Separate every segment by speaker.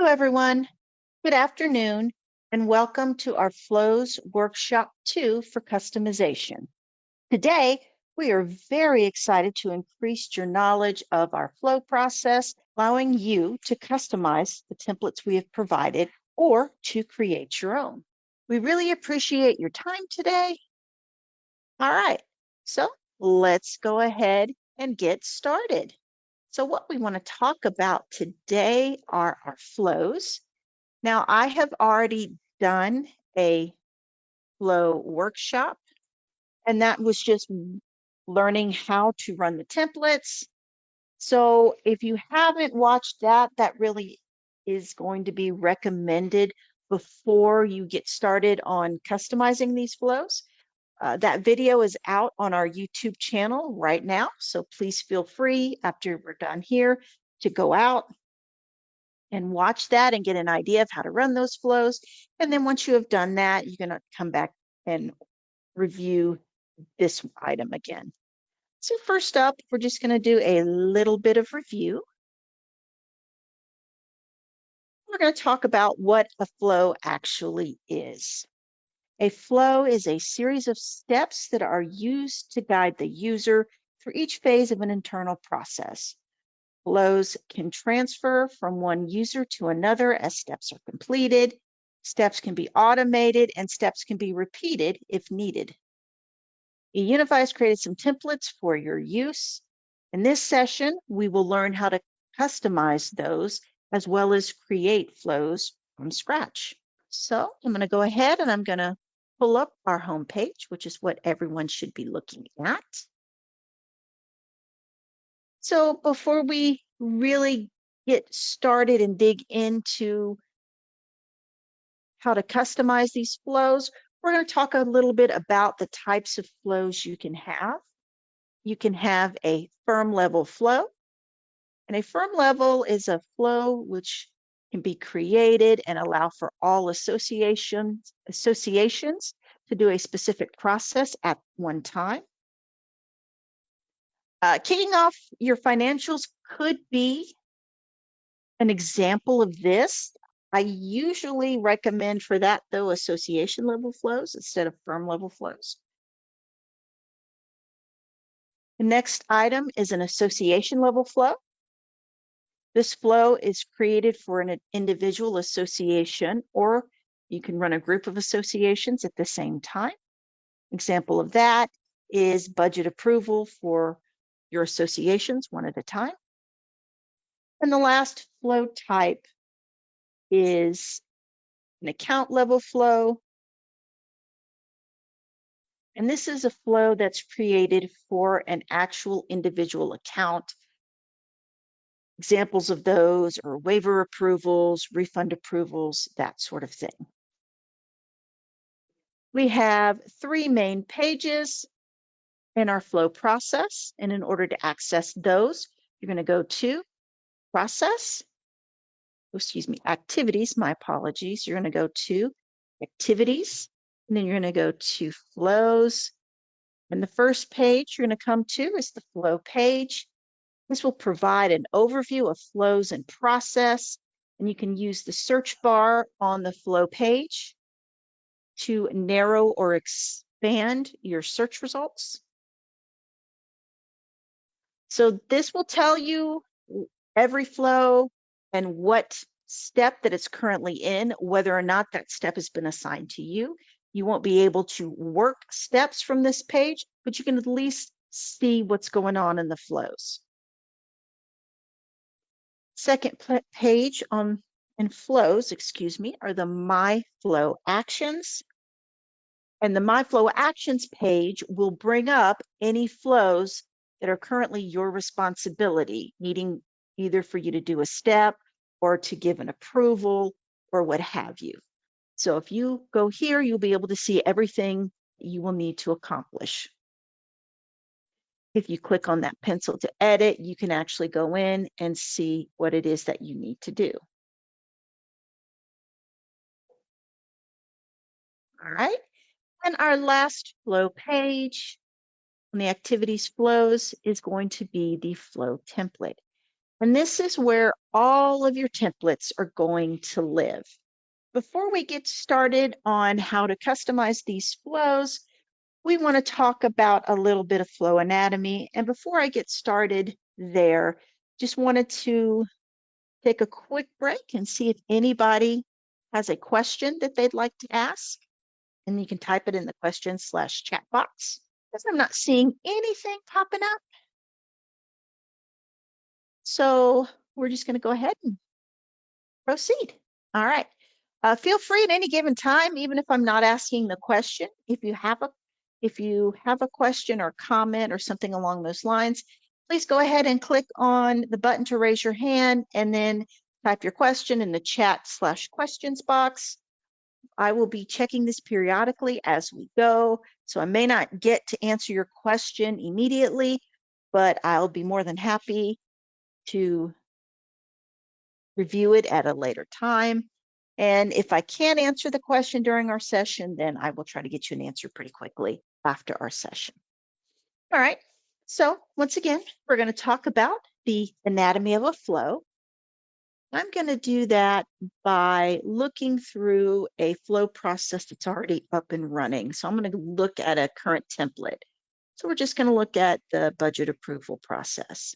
Speaker 1: Hello, everyone. Good afternoon, and welcome to our Flows Workshop 2 for customization. Today, we are very excited to increase your knowledge of our flow process, allowing you to customize the templates we have provided or to create your own. We really appreciate your time today. All right, so let's go ahead and get started. So what we want to talk about today are our flows. Now, I have already done a flow workshop, and that was just learning how to run the templates. So if you haven't watched that, that really is going to be recommended before you get started on customizing these flows. That video is out on our YouTube channel right now, so please feel free after we're done here to go out and watch that and get an idea of how to run those flows. And then once you have done that, you're going to come back and review this item again. So first up, we're just going to do a little bit of review. We're going to talk about what a flow actually is. A flow is a series of steps that are used to guide the user through each phase of an internal process. Flows can transfer from one user to another as steps are completed. Steps can be automated and steps can be repeated if needed. eUnify has created some templates for your use. In this session, we will learn how to customize those as well as create flows from scratch. So I'm going to go ahead and I'm going to pull up our home page, which is what everyone should be looking at. So before we really get started and dig into how to customize these flows, we're going to talk a little bit about the types of flows you can have. You can have a firm level flow, and a firm level is a flow which can be created and allow for all associations to do a specific process at one time. Kicking off your financials could be an example of this. I usually recommend for that, though, association level flows instead of firm level flows. The next item is an association level flow. This flow is created for an individual association, or you can run a group of associations at the same time. Example of that is budget approval for your associations one at a time. And the last flow type is an account level flow. And this is a flow that's created for an actual individual account. Examples of those are waiver approvals, refund approvals, that sort of thing. We have three main pages in our flow process. And in order to access those, you're going to go to Process, Activities, my apologies. You're going to go to Activities, and then you're going to go to Flows. And the first page you're going to come to is the Flow page. This will provide an overview of flows and process, and you can use the search bar on the Flow page to narrow or expand your search results. So this will tell you every flow and what step that it's currently in, whether or not that step has been assigned to you. You won't be able to work steps from this page, but you can at least see what's going on in the flows. Second page in flows, are the My Flow Actions. And the My Flow Actions page will bring up any flows that are currently your responsibility, needing either for you to do a step or to give an approval or what have you. So if you go here, you'll be able to see everything you will need to accomplish. If you click on that pencil to edit, you can actually go in and see what it is that you need to do. All right. And our last flow page on the activities flows is going to be the flow template. And this is where all of your templates are going to live. Before we get started on how to customize these flows, we want to talk about a little bit of flow anatomy. And before I get started there, just wanted to take a quick break and see if anybody has a question that they'd like to ask. And you can type it in the question/chat box, because I'm not seeing anything popping up. So we're just going to go ahead and proceed. All right. Feel free at any given time, even if I'm not asking the question, if you have a question or comment or something along those lines, please go ahead and click on the button to raise your hand and then type your question in the chat/questions box. I will be checking this periodically as we go, so I may not get to answer your question immediately, but I'll be more than happy to review it at a later time. And if I can't answer the question during our session, then I will try to get you an answer pretty quickly after our session. All right, so once again, we're going to talk about the anatomy of a flow. I'm going to do that by looking through a flow process that's already up and running. So I'm going to look at a current template. So we're just going to look at the budget approval process.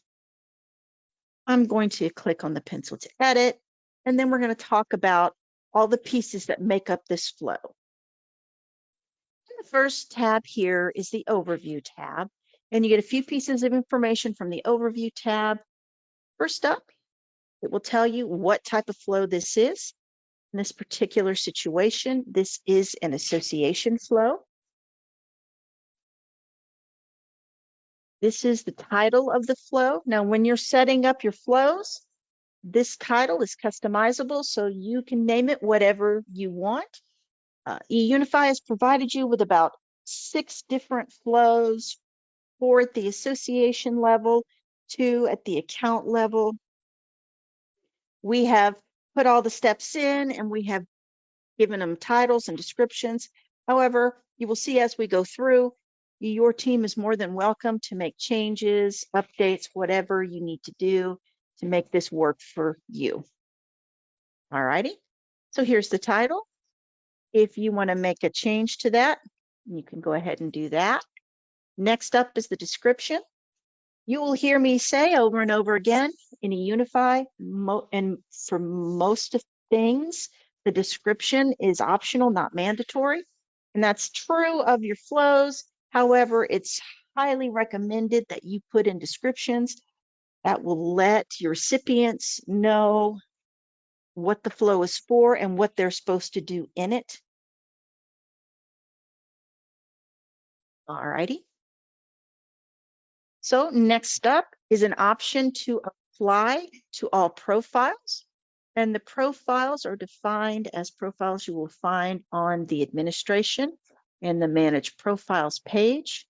Speaker 1: I'm going to click on the pencil to edit, and then we're going to talk about all the pieces that make up this flow. And the first tab here is the Overview tab, and you get a few pieces of information from the Overview tab. First up, it will tell you what type of flow this is. In this particular situation, this is an association flow. This is the title of the flow. Now, when you're setting up your flows, this title is customizable, so you can name it whatever you want. eUnify has provided you with about 6 different flows, 4 at the association level, 2 at the account level. We have put all the steps in and we have given them titles and descriptions. However, you will see as we go through, your team is more than welcome to make changes, updates, whatever you need to do to make this work for you. All righty, so here's the title. If you want to make a change to that, you can go ahead and do that. Next up is the description. You will hear me say over and over again in eUnify, and for most of things, the description is optional, not mandatory. And that's true of your flows. However, it's highly recommended that you put in descriptions that will let your recipients know what the flow is for and what they're supposed to do in it. All righty. So next up is an option to apply to all profiles. And the profiles are defined as profiles you will find on the administration and the Manage Profiles page.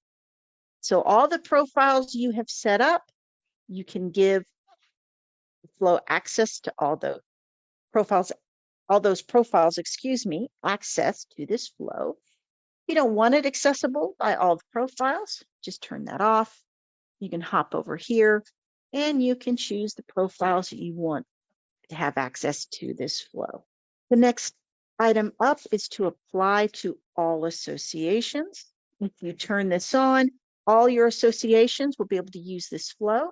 Speaker 1: So all the profiles you have set up, you can give the flow access to all those profiles, access to this flow. If you don't want it accessible by all the profiles, just turn that off. You can hop over here and you can choose the profiles that you want to have access to this flow. The next item up is to apply to all associations. If you turn this on, all your associations will be able to use this flow.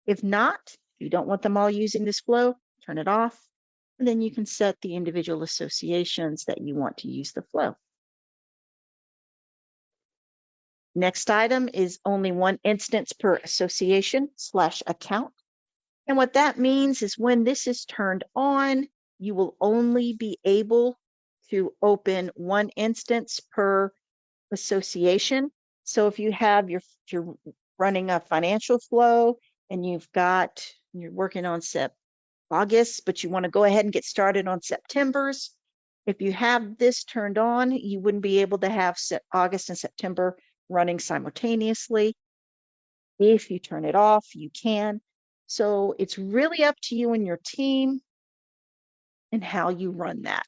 Speaker 1: If not, if you don't want them all using this flow, turn it off, and then you can set the individual associations that you want to use the flow. Next item is only one instance per association/account. And what that means is when this is turned on, you will only be able to open one instance per association. So if you have you're running a financial flow and you're working on August, but you want to go ahead and get started on September's, if you have this turned on, you wouldn't be able to have August and September running simultaneously. If you turn it off, you can. So it's really up to you and your team and how you run that.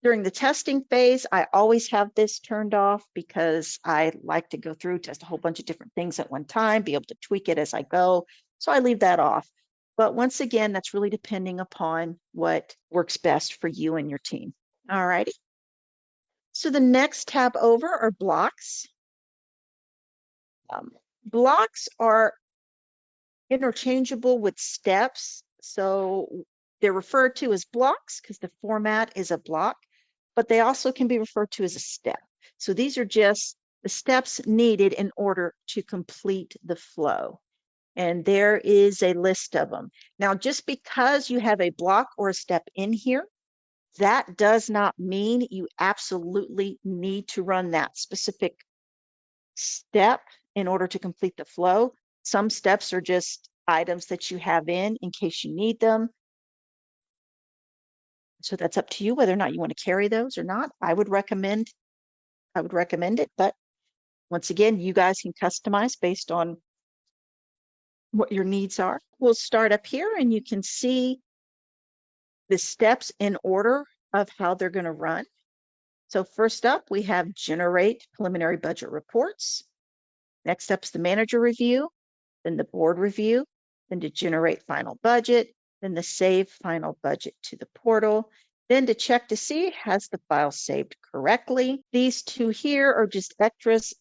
Speaker 1: During the testing phase, I always have this turned off because I like to go through, test a whole bunch of different things at one time, be able to tweak it as I go. So I leave that off. But once again, that's really depending upon what works best for you and your team. All righty. So the next tab over are blocks. Blocks are interchangeable with steps. So they're referred to as blocks because the format is a block, but they also can be referred to as a step. So these are just the steps needed in order to complete the flow. And there is a list of them. Now, just because you have a block or a step in here, that does not mean you absolutely need to run that specific step in order to complete the flow. Some steps are just items that you have in case you need them. So that's up to you whether or not you want to carry those or not. I would recommend it, but once again, you guys can customize based on what your needs are. We'll start up here and you can see the steps in order of how they're going to run. So first up, we have generate preliminary budget reports. Next up is the manager review, then the board review, then to generate final budget, then the save final budget to the portal, then to check to see has the file saved correctly. These two here are just extras,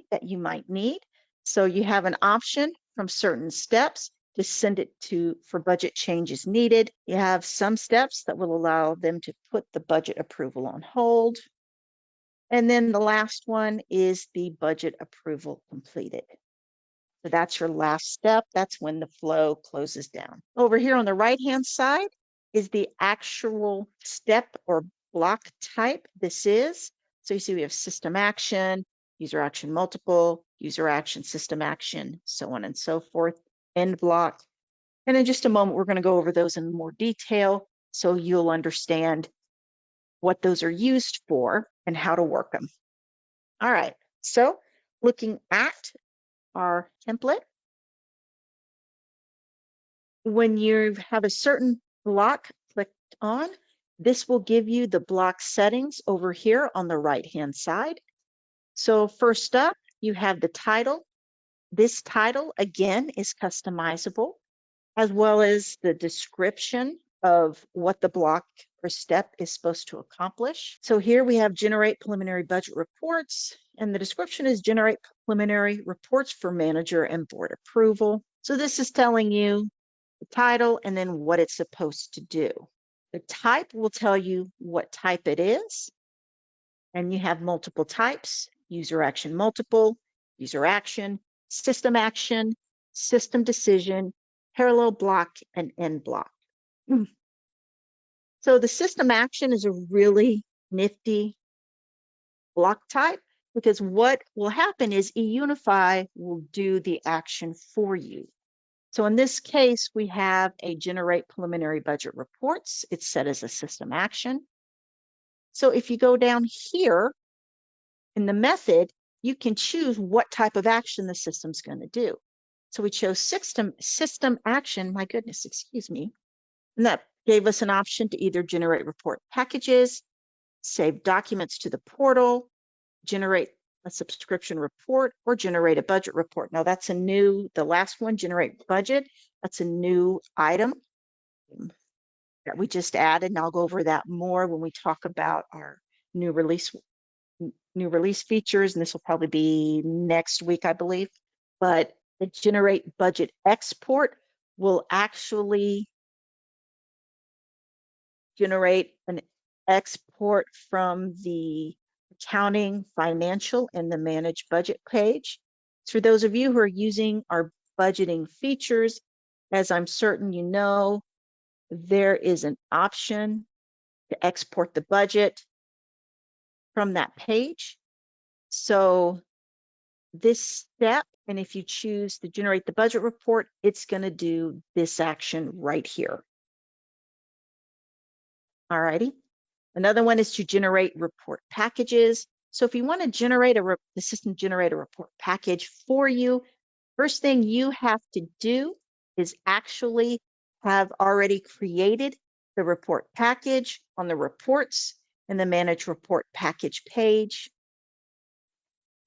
Speaker 1: that you might need. So you have an option from certain steps to send it to for budget changes needed. You have some steps that will allow them to put the budget approval on hold. And then the last one is the budget approval completed. So that's your last step. That's when the flow closes down. Over here on the right-hand side is the actual step or block type this is. So you see we have system action, user action multiple, user action, system action, so on and so forth, end block. And in just a moment, we're going to go over those in more detail so you'll understand what those are used for and how to work them. All right, so looking at our template, when you have a certain block clicked on, this will give you the block settings over here on the right-hand side. So first up, you have the title. This title, again, is customizable, as well as the description of what the block or step is supposed to accomplish. So here we have generate preliminary budget reports, and the description is generate preliminary reports for manager and board approval. So this is telling you the title and then what it's supposed to do. The type will tell you what type it is, and you have multiple types: user action multiple, user action, system decision, parallel block, and end block. So the system action is a really nifty block type because what will happen is eUnify will do the action for you. So in this case, we have a generate preliminary budget reports. It's set as a system action. So if you go down here in the method, you can choose what type of action the system's going to do. So we chose system action, my goodness, excuse me. And that gave us an option to either generate report packages, save documents to the portal, generate a subscription report, or generate a budget report. Now that's a new, the last one, generate budget, that's a new item that we just added, and I'll go over that more when we talk about our new release features, and this will probably be next week, I believe. But the generate budget export will actually generate an export from the accounting, financial, and the manage budget page. For those of you who are using our budgeting features, as I'm certain you know, there is an option to export the budget from that page. So this step, and if you choose to generate the budget report, it's going to do this action right here. All righty. Another one is to generate report packages. So if you want to generate the system generate a report package for you, first thing you have to do is actually have already created the report package on the reports in the manage report package page.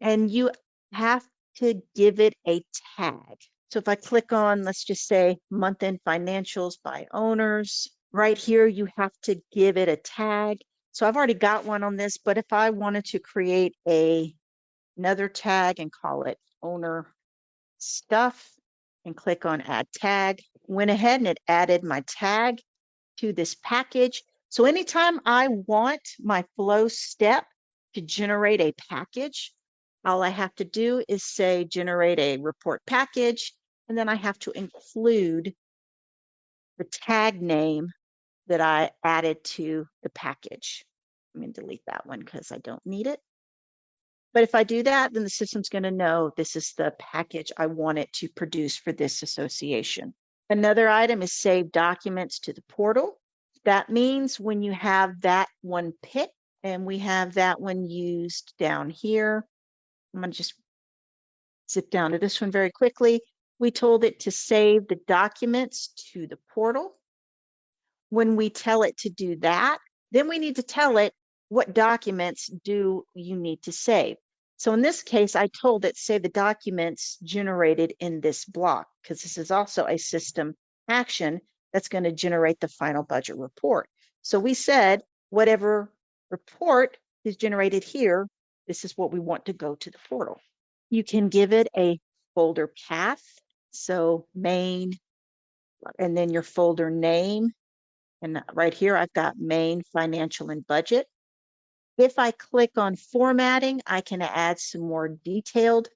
Speaker 1: And you have to give it a tag. So if I click on, let's just say month-end financials by owners, right here, you have to give it a tag. So I've already got one on this, but if I wanted to create another tag and call it owner stuff and click on add tag, went ahead and it added my tag to this package. So anytime I want my flow step to generate a package, all I have to do is say generate a report package, and then I have to include the tag name that I added to the package. I'm going to delete that one because I don't need it. But if I do that, then the system's going to know this is the package I want it to produce for this association. Another item is save documents to the portal. That means when you have that one picked, and we have that one used down here, I'm going to just zip down to this one very quickly. We told it to save the documents to the portal. When we tell it to do that, then we need to tell it what documents do you need to save. So in this case, I told it save the documents generated in this block, because this is also a system action that's going to generate the final budget report. So we said whatever report is generated here, this is what we want to go to the portal. You can give it a folder path. So main, and then your folder name. And right here, I've got main, financial, and budget. If I click on formatting, I can add some more detailed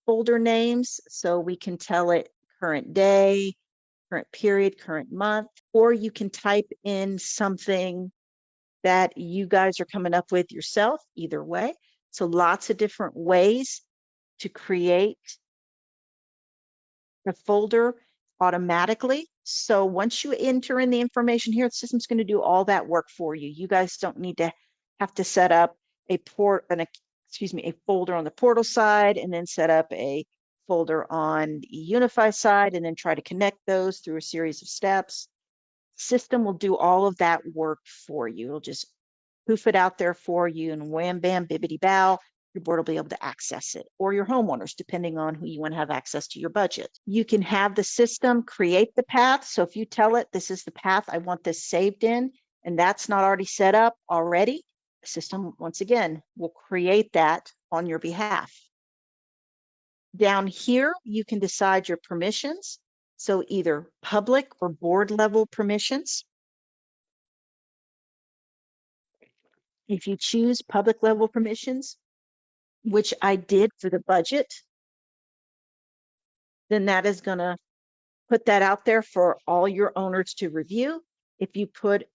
Speaker 1: folder names. So we can tell it current day, current period, current month, or you can type in something that you guys are coming up with yourself, either way. So lots of different ways to create a folder automatically. So once you enter in the information here, the system's going to do all that work for you. You guys don't need to have to set up a folder on the portal side and then set up a folder on the eUnify side and then try to connect those through a series of steps. System will do all of that work for you. It'll just poof it out there for you, and wham, bam, bibbity bow, your board will be able to access it, or your homeowners, depending on who you want to have access to your budget. You can have the system create the path. So if you tell it, this is the path I want this saved in, and that's not already set up already, the system, once again, will create that on your behalf. Down here, you can decide your permissions. So either public or board level permissions. If you choose public level permissions, which I did for the budget, then that is going to put that out there for all your owners to review. If you put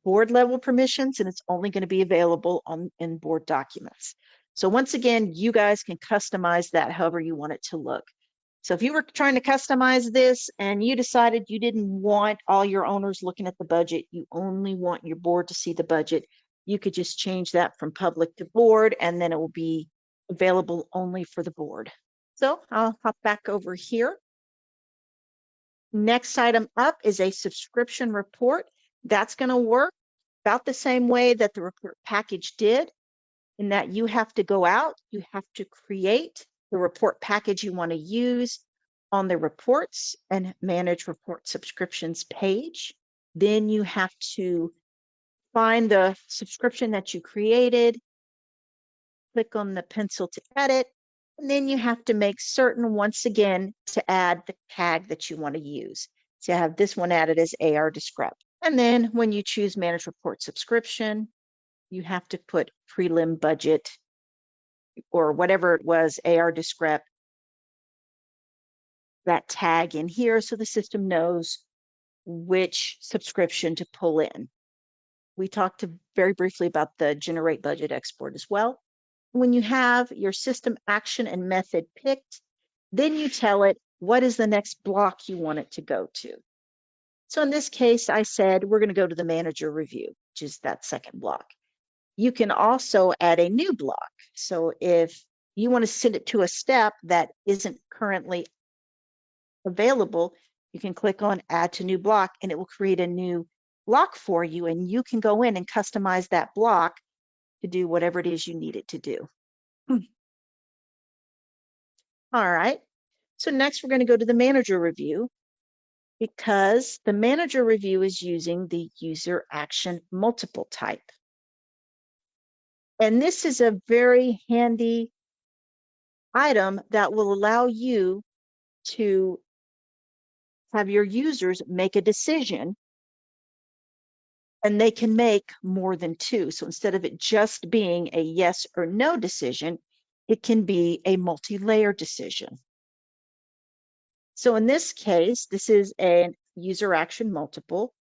Speaker 1: board level permissions, and it's only going to be available in board documents. So once again, you guys can customize that however you want it to look. So if you were trying to customize this and you decided you didn't want all your owners looking at the budget, you only want your board to see the budget, you could just change that from public to board, and then it will be available only for the board. So I'll hop back over here. Next item up is a subscription report. That's going to work about the same way that the report package did, in that you have to go out, you have to create the report package you want to use on the reports and manage report subscriptions page. Then you have to find the subscription that you created, click on the pencil to edit, and then you have to make certain, once again, to add the tag that you want to use. So I have this one added as AR Discrep. And then when you choose Manage Report Subscription, you have to put prelim budget or whatever it was, AR Discrep, that tag in here so the system knows which subscription to pull in. We talked very briefly about the Generate Budget Export as well. When you have your system action and method picked, then you tell it what is the next block you want it to go to. So in this case, I said we're going to go to the manager review, which is that second block. You can also add a new block. So if you want to send it to a step that isn't currently available, you can click on add to new block and it will create a new block for you, and you can go in and customize that block to do whatever it is you need it to do. All right. So next we're going to go to the manager review, because the manager review is using the user action multiple type. And this is a very handy item that will allow you to have your users make a decision, and they can make more than two. So instead of it just being a yes or no decision, it can be a multi-layer decision. So in this case, this is a user action multiple.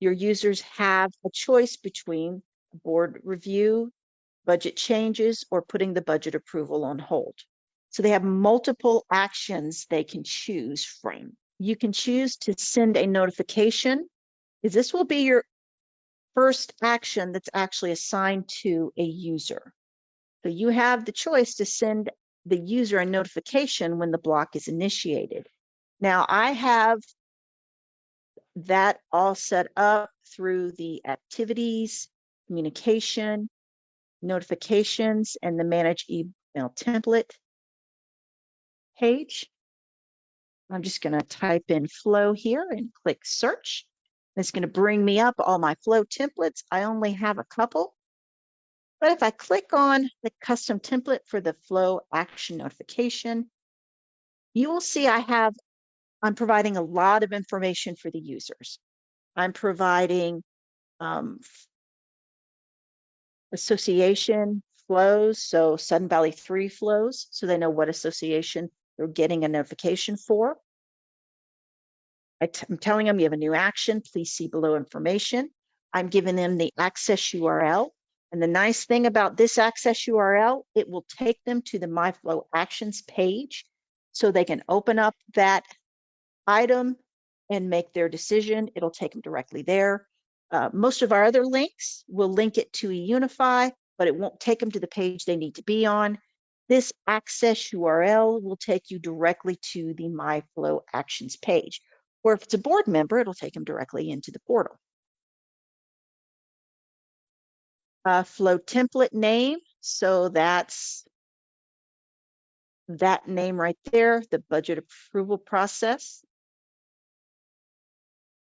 Speaker 1: Your users have a choice between board review, budget changes, or putting the budget approval on hold. So they have multiple actions they can choose from. You can choose to send a notification, because this will be your first action that's actually assigned to a user. So you have the choice to send the user a notification when the block is initiated. Now I have that all set up through the activities, communication, notifications, and the manage email template page. I'm just going to type in flow here and click search. It's going to bring me up all my flow templates. I only have a couple, but if I click on the custom template for the flow action notification, you will see I'm providing a lot of information for the users. I'm providing association flows, so Sun Valley 3 flows, so they know what association they're getting a notification for. I'm telling them you have a new action, please see below information. I'm giving them the access URL. And the nice thing about this access URL, it will take them to the MyFlow Actions page, so they can open up that item and make their decision. It'll take them directly there. Most of our other links will link it to eUnify, but it won't take them to the page they need to be on. This access URL will take you directly to the MyFlow Actions page. Or if it's a board member, it'll take them directly into the portal. Flow template name, so that's that name right there, the budget approval process.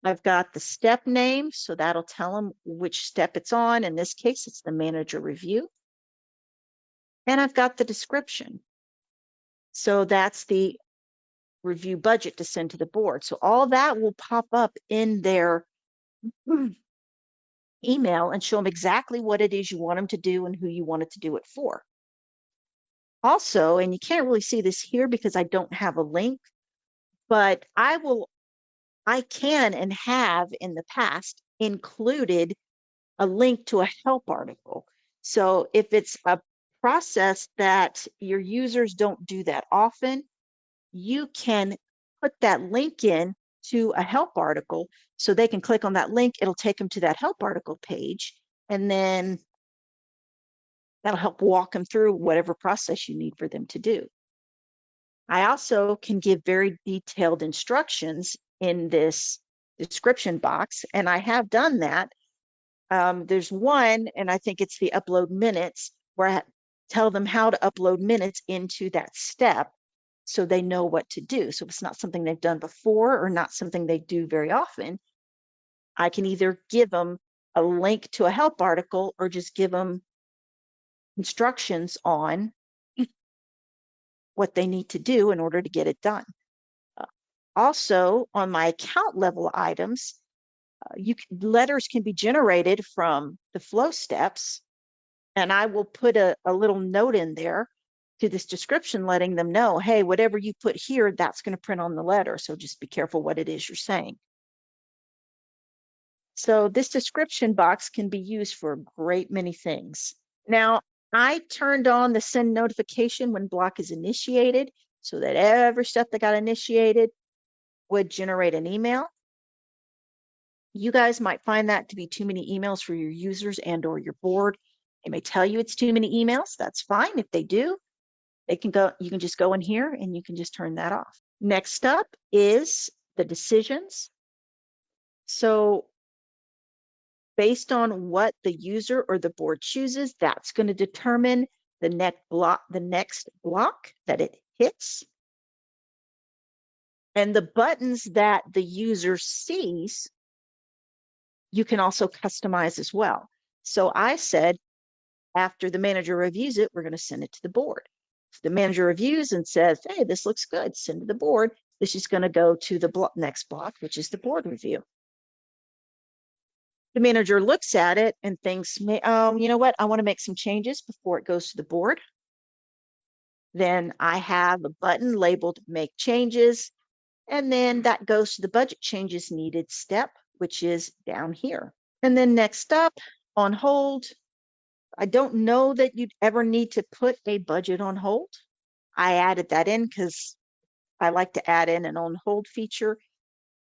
Speaker 1: I've got the step name, so that'll tell them which step it's on. In this case, it's the manager review. And I've got the description. So that's the review budget to send to the board. So all that will pop up in their email and show them exactly what it is you want them to do and who you want it to do it for. Also, and you can't really see this here because I don't have a link, but I can and have in the past included a link to a help article. So if it's a process that your users don't do that often, you can put that link in to a help article, so they can click on that link. It'll take them to that help article page, and then that'll help walk them through whatever process you need for them to do. I also can give very detailed instructions in this description box, and I have done that. There's one, and I think it's the upload minutes, where I tell them how to upload minutes into that step so they know what to do. So if it's not something they've done before or not something they do very often, I can either give them a link to a help article or just give them instructions on what they need to do in order to get it done. Also, on my account level items, letters can be generated from the flow steps, and I will put a little note in there to this description letting them know, hey, whatever you put here, that's going to print on the letter, so just be careful what it is you're saying. So this description box can be used for a great many things. Now, I turned on the send notification when block is initiated, so that every step that got initiated would generate an email. You guys might find that to be too many emails for your users and or your board. They may tell you it's too many emails. That's fine. If they do, you can just go in here and you can just turn that off. Next up is the decisions. So based on what the user or the board chooses, that's going to determine the next block that it hits. And the buttons that the user sees, you can also customize as well. So I said, after the manager reviews it, we're going to send it to the board. If the manager reviews and says, hey, this looks good, send to the board, this is going to go to the next block, which is the board review. The manager looks at it and thinks, oh, you know what? I want to make some changes before it goes to the board. Then I have a button labeled Make Changes, and then that goes to the budget changes needed step, which is down here. And then next up, on hold, I don't know that you'd ever need to put a budget on hold. I added that in because I like to add in an on hold feature.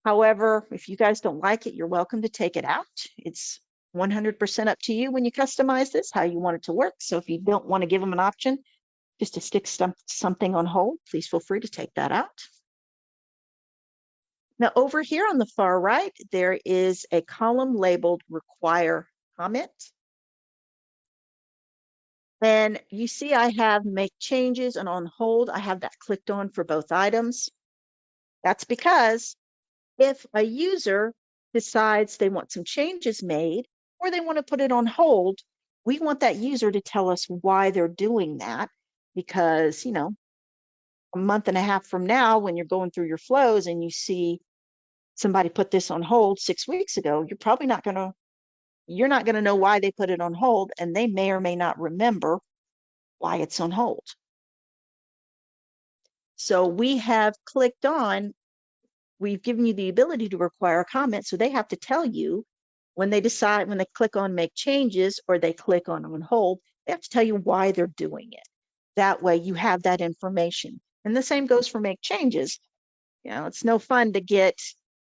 Speaker 1: However, if you guys don't like it, you're welcome to take it out. It's 100% up to you when you customize this, how you want it to work. So if you don't want to give them an option just to stick something on hold, please feel free to take that out. Now over here on the far right, there is a column labeled Require Comment. And you see I have Make Changes and On Hold. I have that clicked on for both items. That's because if a user decides they want some changes made or they want to put it on hold, we want that user to tell us why they're doing that, because, you know, a month and a half from now, when you're going through your flows and you see somebody put this on hold 6 weeks ago, you're not going to know why they put it on hold, and they may or may not remember why it's on hold. So we have clicked on, we've given you the ability to require a comment, so they have to tell you when they click on Make Changes or they click on hold, they have to tell you why they're doing it. That way you have that information. And the same goes for Make Changes. You know, it's no fun to get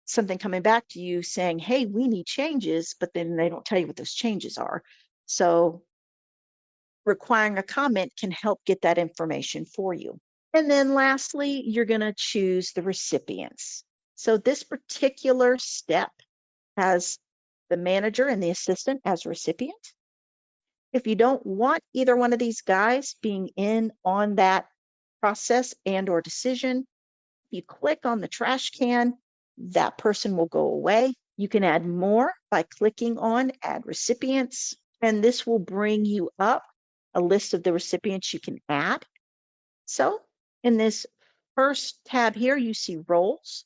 Speaker 1: something coming back to you saying, hey, we need changes, but then they don't tell you what those changes are. So requiring a comment can help get that information for you. And then lastly, you're going to choose the recipients. So this particular step has the manager and the assistant as recipient. If you don't want either one of these guys being in on that process and or decision, if you click on the trash can, that person will go away. You can add more by clicking on Add Recipients, and this will bring you up a list of the recipients you can add. So in this first tab here, you see roles.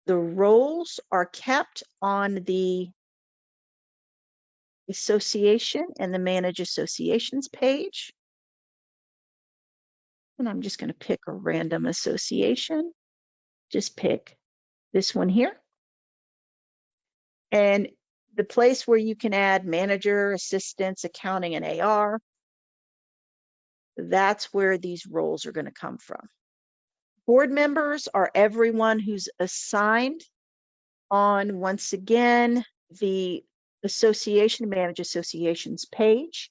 Speaker 1: The roles are kept on the association and the Manage Associations page. And I'm just going to pick a random association. Just pick this one here. And the place where you can add manager, assistants, accounting, and AR, that's where these roles are going to come from. Board members are everyone who's assigned on, once again, the Association Manage Associations page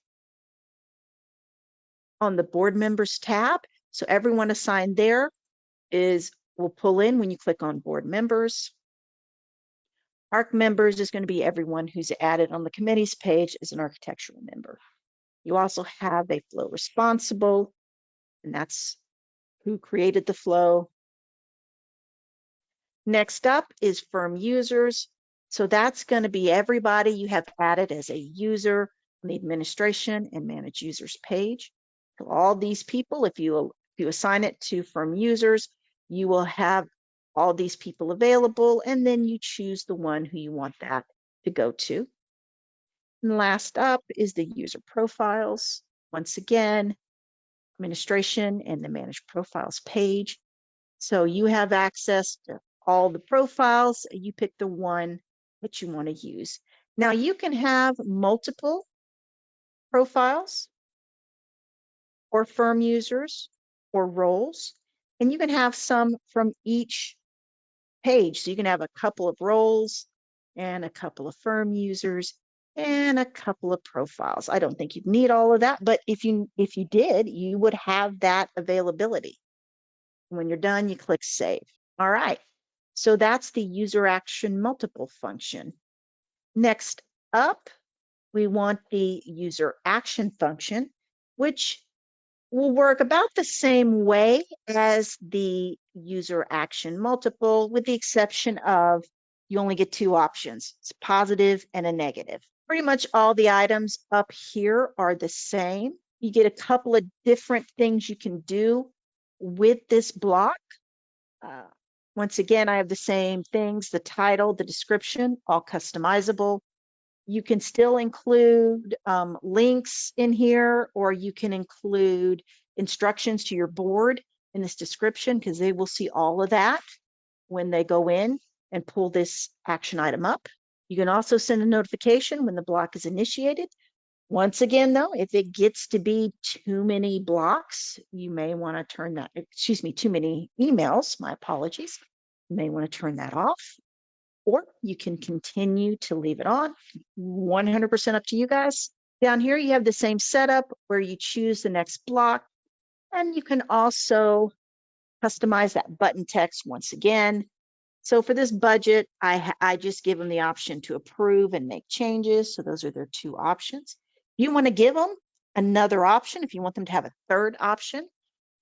Speaker 1: on the Board Members tab. So everyone assigned there will pull in when you click on Board Members. ARC members is going to be everyone who's added on the committee's page as an architectural member. You also have a flow responsible, and that's who created the flow. Next up is firm users. So that's going to be everybody you have added as a user on the administration and manage users page. So all these people, if you assign it to firm users, you will have all these people available, and then you choose the one who you want that to go to. And last up is the user profiles. Once again, administration and the manage profiles page. So you have access to all the profiles. You pick the one that you want to use. Now you can have multiple profiles or firm users or roles, and you can have some from each page. So you can have a couple of roles and a couple of firm users and a couple of profiles. I don't think you'd need all of that, but if you did, you would have that availability. When you're done, you click Save. All right, so that's the user action multiple function. Next up, we want the user action function, which will work about the same way as the user action multiple, with the exception of you only get two options. It's positive and a negative. Pretty much all the items up here are the same. You get a couple of different things you can do with this block. Once again, I have the same things, the title, the description, all customizable. You can still include links in here, or you can include instructions to your board in this description, because they will see all of that when they go in and pull this action item up. You can also send a notification when the block is initiated. Once again, though, if it gets to be too many blocks, you may want to turn that, excuse me, too many emails, my apologies. You may want to turn that off, or you can continue to leave it on. 100% up to you guys. Down here, you have the same setup where you choose the next block, and you can also customize that button text once again. So for this budget, I just give them the option to approve and make changes. So those are their two options. You want to give them another option. If you want them to have a third option,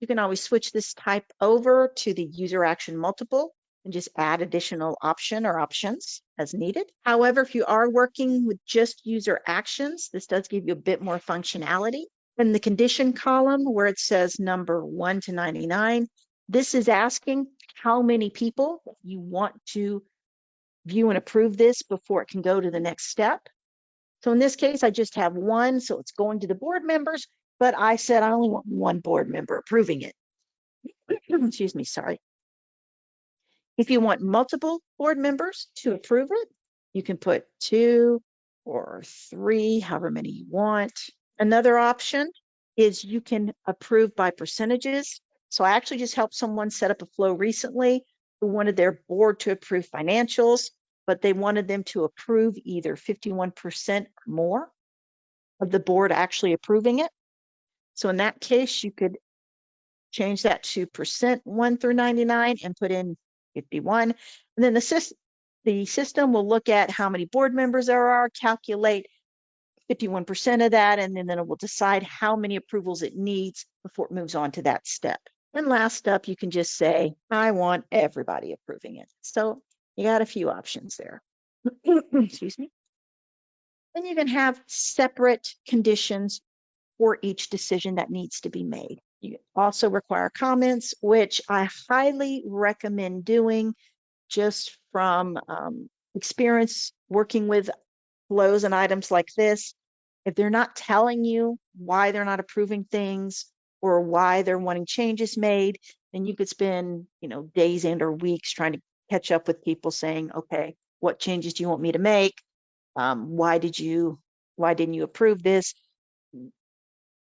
Speaker 1: you can always switch this type over to the user action multiple and just add additional option or options as needed. However, if you are working with just user actions, this does give you a bit more functionality. In the condition column where it says number 1 to 99, this is asking how many people you want to view and approve this before it can go to the next step. So in this case, I just have one, so it's going to the board members, but I said I only want one board member approving it. Excuse me, sorry. If you want multiple board members to approve it, you can put 2 or 3, however many you want. Another option is you can approve by percentages. So I actually just helped someone set up a flow recently who wanted their board to approve financials, but they wanted them to approve either 51% or more of the board actually approving it. So in that case, you could change that to % 1 through 99 and put in 51. And then the system will look at how many board members there are, calculate 51% of that, and then it will decide how many approvals it needs before it moves on to that step. And last up, you can just say, I want everybody approving it. So you got a few options there. Excuse me. Then you can have separate conditions for each decision that needs to be made. You also require comments, which I highly recommend doing just from experience working with flows and items like this. If they're not telling you why they're not approving things or why they're wanting changes made, then you could spend, days and or weeks trying to catch up with people saying, okay, what changes do you want me to make? Why didn't you approve this?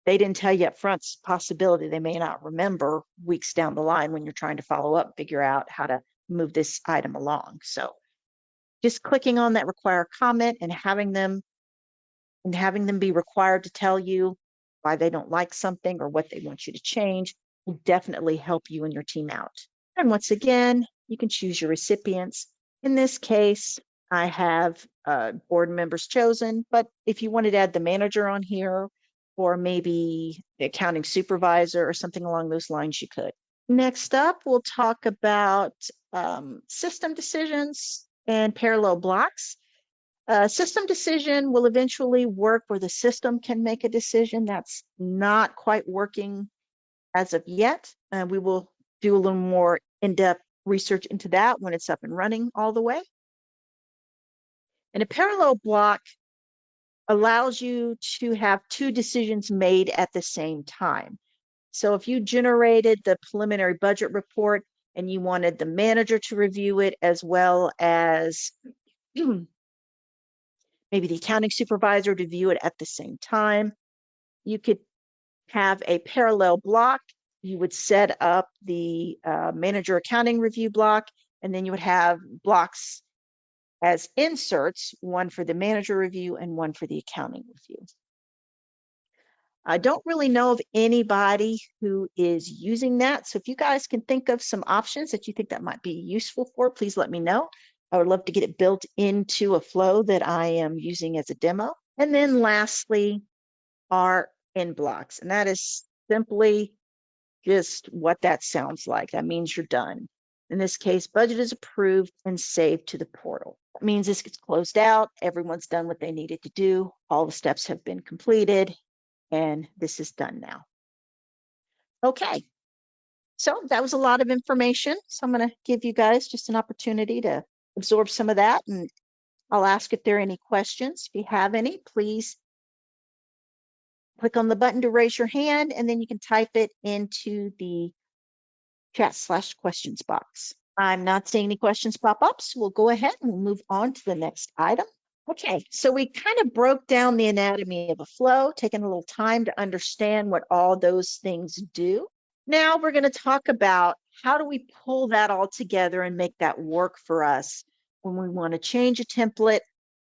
Speaker 1: They didn't tell you up front. It's a possibility they may not remember weeks down the line when you're trying to follow up, figure out how to move this item along. So just clicking on that require comment and having them be required to tell you why they don't like something or what they want you to change will definitely help you and your team out. And once again, you can choose your recipients. In this case, I have board members chosen, but if you wanted to add the manager on here, or maybe the accounting supervisor or something along those lines, you could. Next up, we'll talk about system decisions and parallel blocks. System decision will eventually work where the system can make a decision. That's not quite working as of yet. We will do a little more in-depth research into that when it's up and running all the way. And a parallel block allows you to have two decisions made at the same time. So if you generated the preliminary budget report and you wanted the manager to review it as well as maybe the accounting supervisor to view it at the same time, you could have a parallel block. You would set up the manager accounting review block, and then you would have blocks as inserts, one for the manager review and one for the accounting review. I don't really know of anybody who is using that. So if you guys can think of some options that you think that might be useful for, please let me know. I would love to get it built into a flow that I am using as a demo. And then lastly are end blocks. And that is simply just what that sounds like. That means you're done. In this case, budget is approved and saved to the portal. That means this gets closed out. Everyone's done what they needed to do. All the steps have been completed, and this is done now. Okay, so that was a lot of information. So I'm going to give you guys just an opportunity to absorb some of that, and I'll ask if there are any questions. If you have any, please click on the button to raise your hand, and then you can type it into the chat/questions box. I'm not seeing any questions pop up, so we'll go ahead and we'll move on to the next item. Okay, so we kind of broke down the anatomy of a flow, taking a little time to understand what all those things do. Now we're going to talk about how do we pull that all together and make that work for us when we want to change a template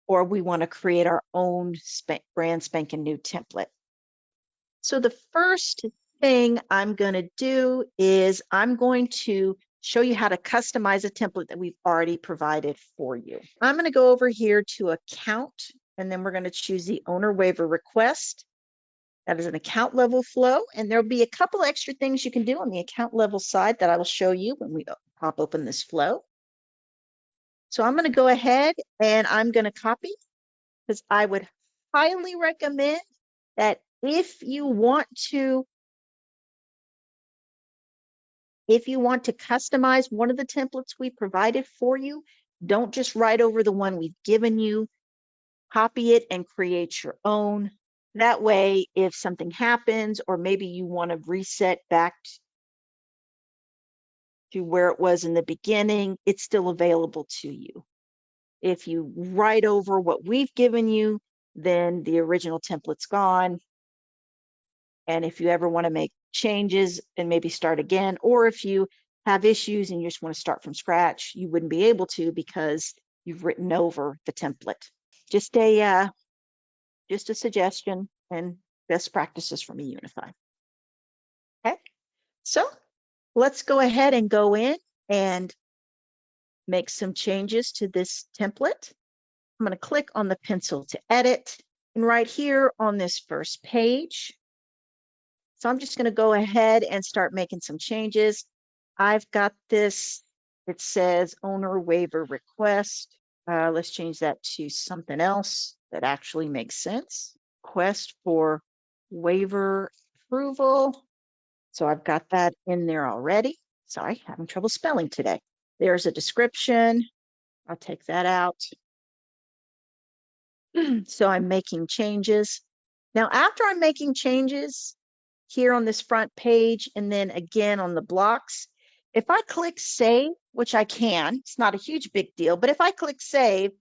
Speaker 1: or we want to create our own brand spanking new template. So the first thing I'm going to do is I'm going to show you how to customize a template that we've already provided for you. I'm going to go over here to account, and then we're going to choose the owner waiver request. That is an account level flow, and there'll be a couple extra things you can do on the account level side that I will show you when we pop open this flow. So I'm going to go ahead and I'm going to copy, because I would highly recommend that if you want to customize one of the templates we provided for you, don't just write over the one we've given you. Copy it and create your own. That way, if something happens, or maybe you want to reset back to where it was in the beginning, it's still available to you. If you write over what we've given you, then the original template's gone. And if you ever want to make changes and maybe start again, or if you have issues and you just want to start from scratch, you wouldn't be able to because you've written over the template. Just a suggestion and best practices from eUnify. Okay, so let's go ahead and go in and make some changes to this template. I'm going to click on the pencil to edit, and right here on this first page. So I'm just going to go ahead and start making some changes. I've got this, it says owner waiver request. Let's change that to something else that actually makes sense. Request for waiver approval. So I've got that in there already. Sorry, having trouble spelling today. There's a description. I'll take that out. So I'm making changes. Now, after I'm making changes here on this front page, and then again on the blocks, if I click save, which I can, it's not a huge big deal, but if I click save,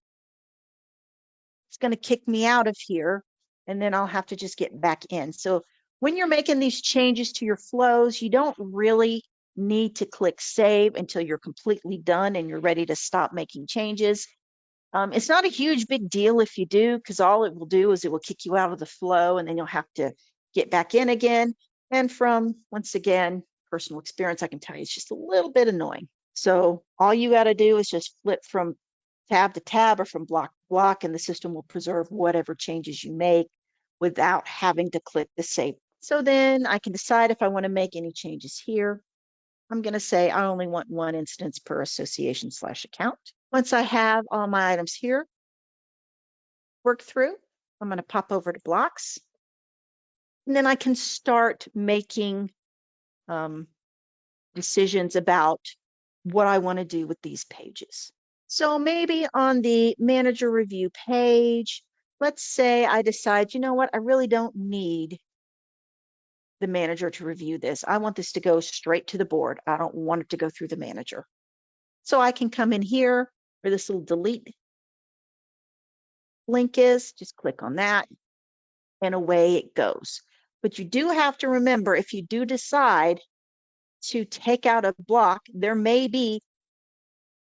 Speaker 1: it's going to kick me out of here, and then I'll have to just get back in. So when you're making these changes to your flows, you don't really need to click save until you're completely done and you're ready to stop making changes. It's not a huge big deal if you do, because all it will do is it will kick you out of the flow, and then you'll have to get back in again. And from, once again, personal experience, I can tell you it's just a little bit annoying. So all you got to do is just flip from tab to tab or from block to block, and the system will preserve whatever changes you make without having to click the save. So then I can decide if I want to make any changes here. I'm going to say I only want one instance per association/account. Once I have all my items here worked through, I'm going to pop over to blocks. And then I can start making decisions about what I want to do with these pages. So maybe on the manager review page, let's say I decide, you know what, I really don't need the manager to review this. I want this to go straight to the board. I don't want it to go through the manager. So I can come in here where this little delete link is, just click on that, and away it goes. But you do have to remember, if you do decide to take out a block, there may be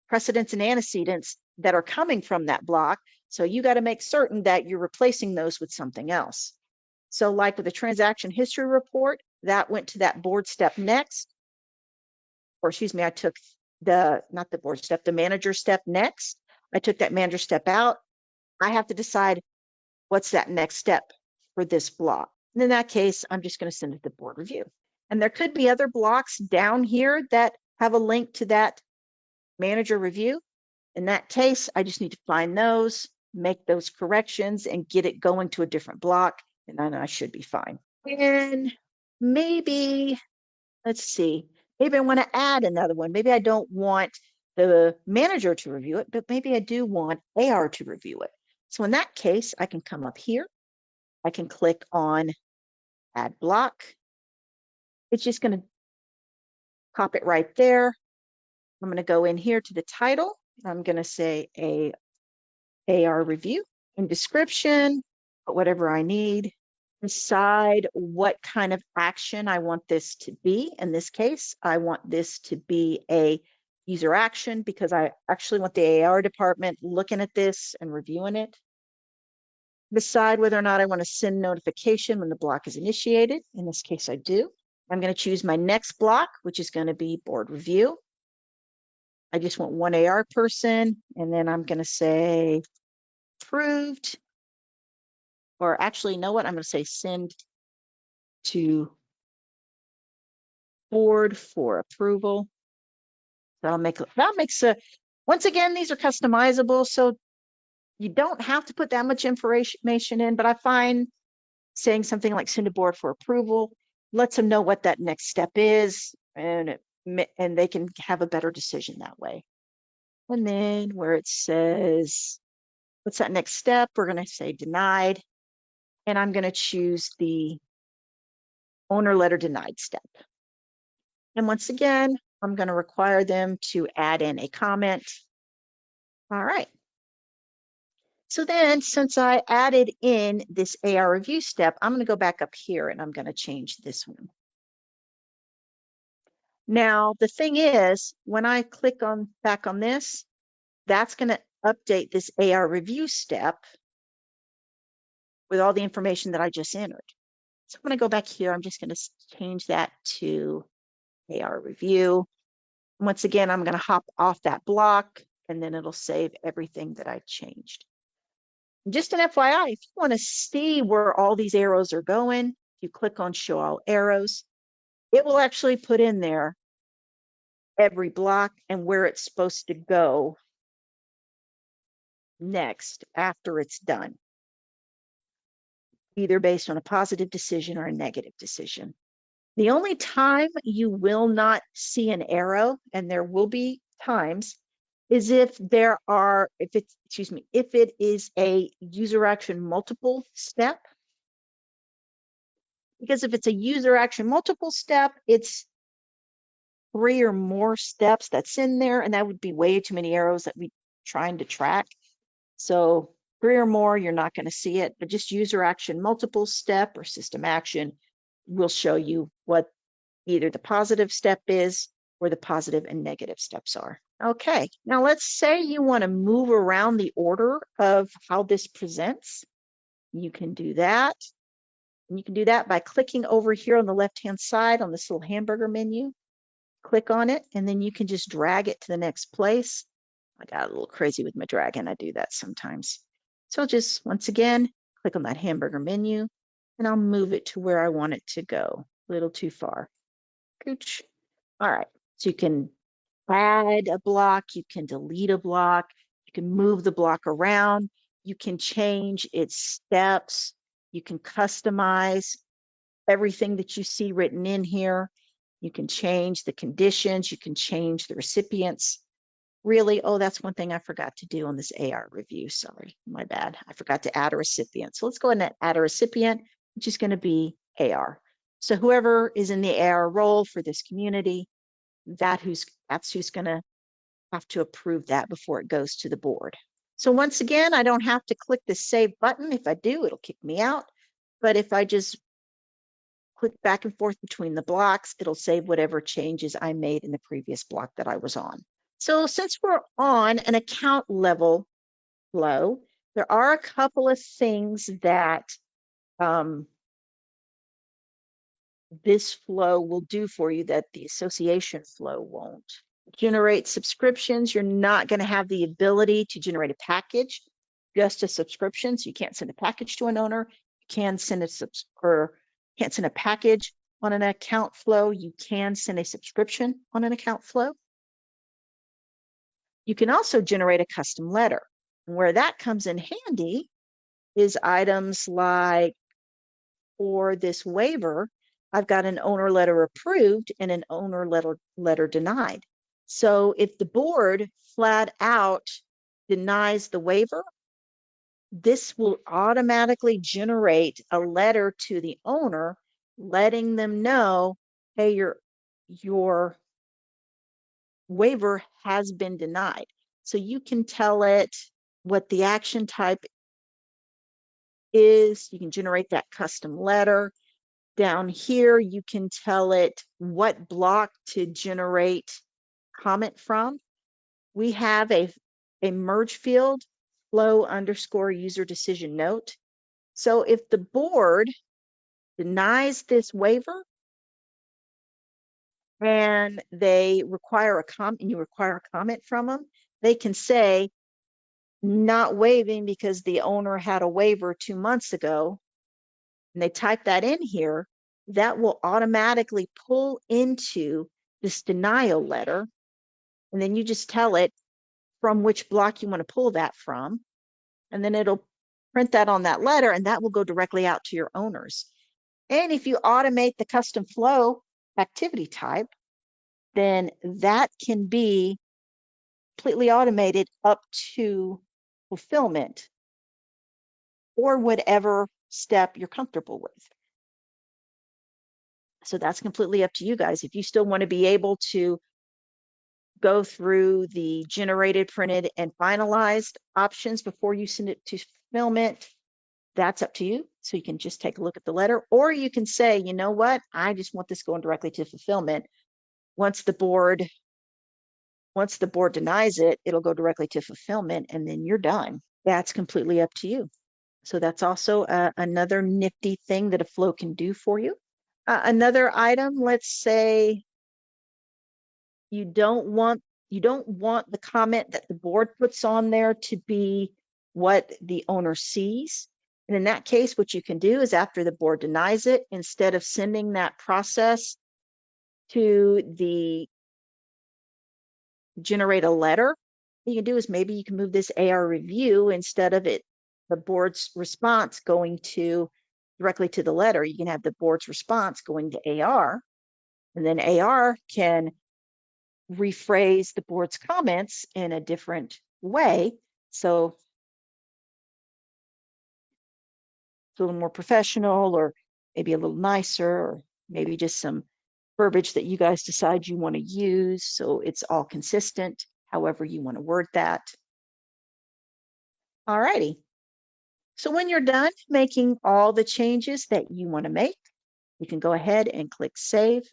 Speaker 1: precedents and antecedents that are coming from that block. So you got to make certain that you're replacing those with something else. So like with the transaction history report, that went to that board step next. Or excuse me, I took the manager step next. I took that manager step out. I have to decide what's that next step for this block. And in that case, I'm just going to send it to board review. And there could be other blocks down here that have a link to that manager review. In that case, I just need to find those, make those corrections, and get it going to a different block, and then I should be fine. And maybe, let's see, maybe I want to add another one. Maybe I don't want the manager to review it, but maybe I do want AR to review it. So in that case, I can come up here. I can click on Add Block. It's just going to pop it right there. I'm going to go in here to the title. I'm going to say AR review. In description, put whatever I need. Decide what kind of action I want this to be. In this case, I want this to be a user action because I actually want the AR department looking at this and reviewing it. Decide whether or not I want to send notification when the block is initiated. In this case, I do. I'm going to choose my next block, which is going to be board review. I just want one AR person, and then I'm going to say approved, or actually, you know what? I'm going to say send to board for approval. That makes a, once again, these are customizable, so you don't have to put that much information in, but I find saying something like send to board for approval lets them know what that next step is, and they can have a better decision that way. And then where it says, what's that next step? We're going to say denied, and I'm going to choose the owner letter denied step. And once again, I'm going to require them to add in a comment. All right. So then, since I added in this AR review step, I'm going to go back up here and I'm going to change this one. Now, the thing is, when I click on back on this, that's going to update this AR review step with all the information that I just entered. So I'm going to go back here. I'm just going to change that to AR review. Once again, I'm going to hop off that block, and then it'll save everything that I changed. Just an FYI, if you want to see where all these arrows are going, if you click on Show All Arrows, it will actually put in there every block and where it's supposed to go next after it's done, either based on a positive decision or a negative decision. The only time you will not see an arrow, and there will be times, is if it is a user action multiple step. Because if it's a user action multiple step, it's 3 or more steps that's in there, and that would be way too many arrows that we're trying to track. So 3 or more, you're not going to see it, but just user action multiple step or system action will show you what either the positive step is or the positive and negative steps are. Okay, now let's say you want to move around the order of how this presents. You can do that. And you can do that by clicking over here on the left-hand side on this little hamburger menu. Click on it, and then you can just drag it to the next place. I got a little crazy with my dragging. I do that sometimes. So I'll just, once again, click on that hamburger menu, and I'll move it to where I want it to go. A little too far. Gooch. All right, so you can add a block, you can delete a block, you can move the block around, you can change its steps, you can customize everything that you see written in here. You can change the conditions, you can change the recipients. Really, oh, that's one thing I forgot to do on this AR review. Sorry, my bad. I forgot to add a recipient. So let's go ahead and add a recipient, which is going to be AR. So whoever is in the AR role for this community, that's who's going to have to approve that before it goes to the board. So once again, I don't have to click the save button. If I do, it'll kick me out. But if I just click back and forth between the blocks, it'll save whatever changes I made in the previous block that I was on. So since we're on an account level flow, there are a couple of things that this flow will do for you that the association flow won't. Generate subscriptions. You're not going to have the ability to generate a package, just a subscription. So you can't send a package to an owner. You can send a package. on an account flow. You can send a subscription on an account flow. You can also generate a custom letter. And where that comes in handy is items like, for this waiver, I've got an owner letter approved and an owner letter denied. So if the board flat out denies the waiver, this will automatically generate a letter to the owner letting them know, hey, your waiver has been denied. So you can tell it what the action type is. You can generate that custom letter. Down here, you can tell it what block to generate comment from. We have a merge field, flow underscore user decision note. So if the board denies this waiver and they require a comment, and you require a comment from them, they can say not waiving because the owner had a waiver 2 months ago, and they type that in here. That will automatically pull into this denial letter, and then you just tell it from which block you want to pull that from, and then it'll print that on that letter, and that will go directly out to your owners. And if you automate the custom flow activity type, then that can be completely automated up to fulfillment or whatever step you're comfortable with. So that's completely up to you guys. If you still want to be able to go through the generated, printed, and finalized options before you send it to fulfillment, that's up to you. So you can just take a look at the letter, or you can say, you know what, I just want this going directly to fulfillment. Once the board denies it, it'll go directly to fulfillment, and then you're done. That's completely up to you. So that's also another nifty thing that a flow can do for you. Another item, let's say you don't want the comment that the board puts on there to be what the owner sees. And in that case, what you can do is, after the board denies it, instead of sending that process to the generate a letter, what you can do is maybe you can move this AR review, instead of the board's response going directly to the letter, you can have the board's response going to AR, and then AR can rephrase the board's comments in a different way. So it's a little more professional, or maybe a little nicer, or maybe just some verbiage that you guys decide you want to use. So it's all consistent, however you want to word that. All righty. So when you're done making all the changes that you want to make, you can go ahead and click Save,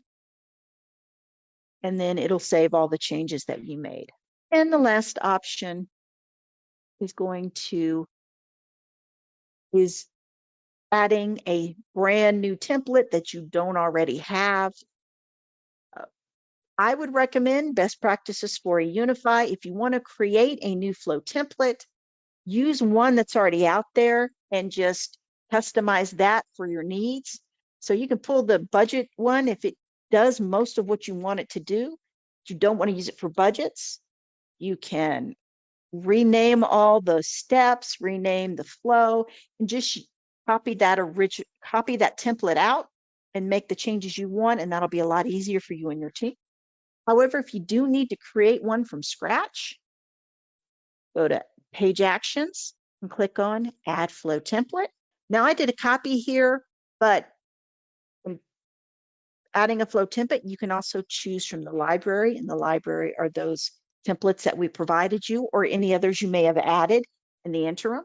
Speaker 1: and then it'll save all the changes that you made. And the last option is adding a brand new template that you don't already have. I would recommend best practices for a Unify. If you want to create a new flow template, use one that's already out there and just customize that for your needs. So you can pull the budget one if it does most of what you want it to do. If you don't want to use it for budgets, you can rename all the steps, rename the flow, and just copy that template out and make the changes you want, and that'll be a lot easier for you and your team. However, if you do need to create one from scratch, go to Page Actions and click on Add Flow Template. Now I did a copy here, but when adding a flow template, you can also choose from the library, and the library are those templates that we provided you, or any others you may have added in the interim.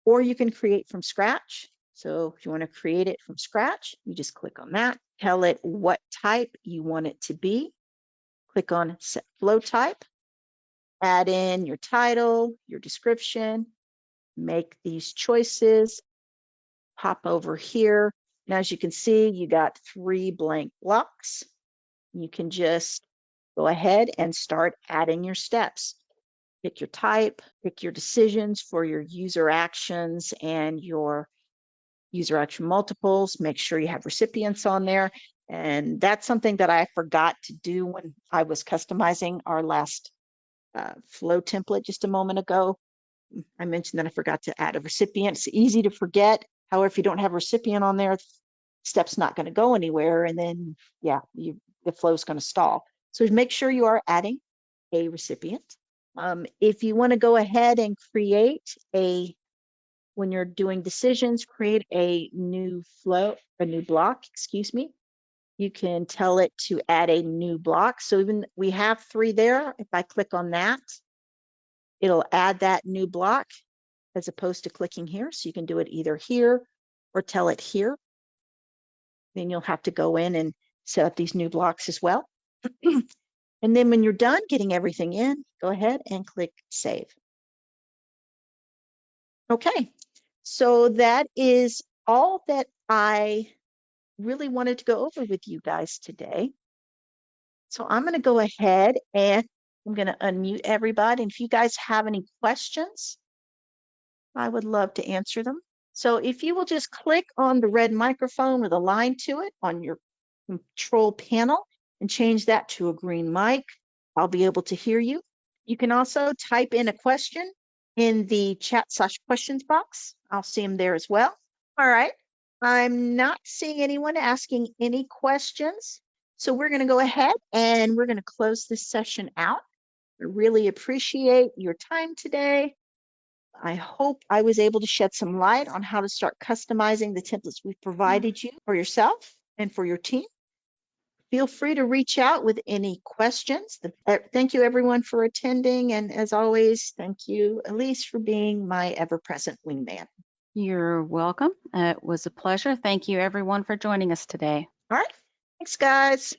Speaker 1: Or you can create from scratch. So if you want to create it from scratch, you just click on that, tell it what type you want it to be, click on Set Flow Type, add in your title, your description, make these choices, pop over here. Now, as you can see, you got 3 blank blocks. You can just go ahead and start adding your steps. Pick your type, pick your decisions for your user actions and your user action multiples, make sure you have recipients on there. And that's something that I forgot to do when I was customizing our last flow template just a moment ago. I mentioned that I forgot to add a recipient. It's easy to forget. However, if you don't have a recipient on there, step's not going to go anywhere. And then, yeah, the flow is going to stall. So make sure you are adding a recipient. If you want to go ahead and create when you're doing decisions, create a new block, excuse me. You can tell it to add a new block. So even we have 3 there. If I click on that, it'll add that new block as opposed to clicking here. So you can do it either here or tell it here. Then you'll have to go in and set up these new blocks as well. And then when you're done getting everything in, go ahead and click Save. Okay, so that is all that I really wanted to go over with you guys today. So I'm going to go ahead and I'm going to unmute everybody. And if you guys have any questions, I would love to answer them. So if you will just click on the red microphone with a line to it on your control panel and change that to a green mic, I'll be able to hear you. You can also type in a question in the chat/questions box. I'll see them there as well. All right. I'm not seeing anyone asking any questions. So we're going to go ahead and we're going to close this session out. I really appreciate your time today. I hope I was able to shed some light on how to start customizing the templates we've provided you for yourself and for your team. Feel free to reach out with any questions. Thank you everyone for attending. And as always, thank you, Elise, for being my ever-present wingman.
Speaker 2: You're welcome. It was a pleasure. Thank you everyone for joining us today.
Speaker 1: All right. Thanks, guys.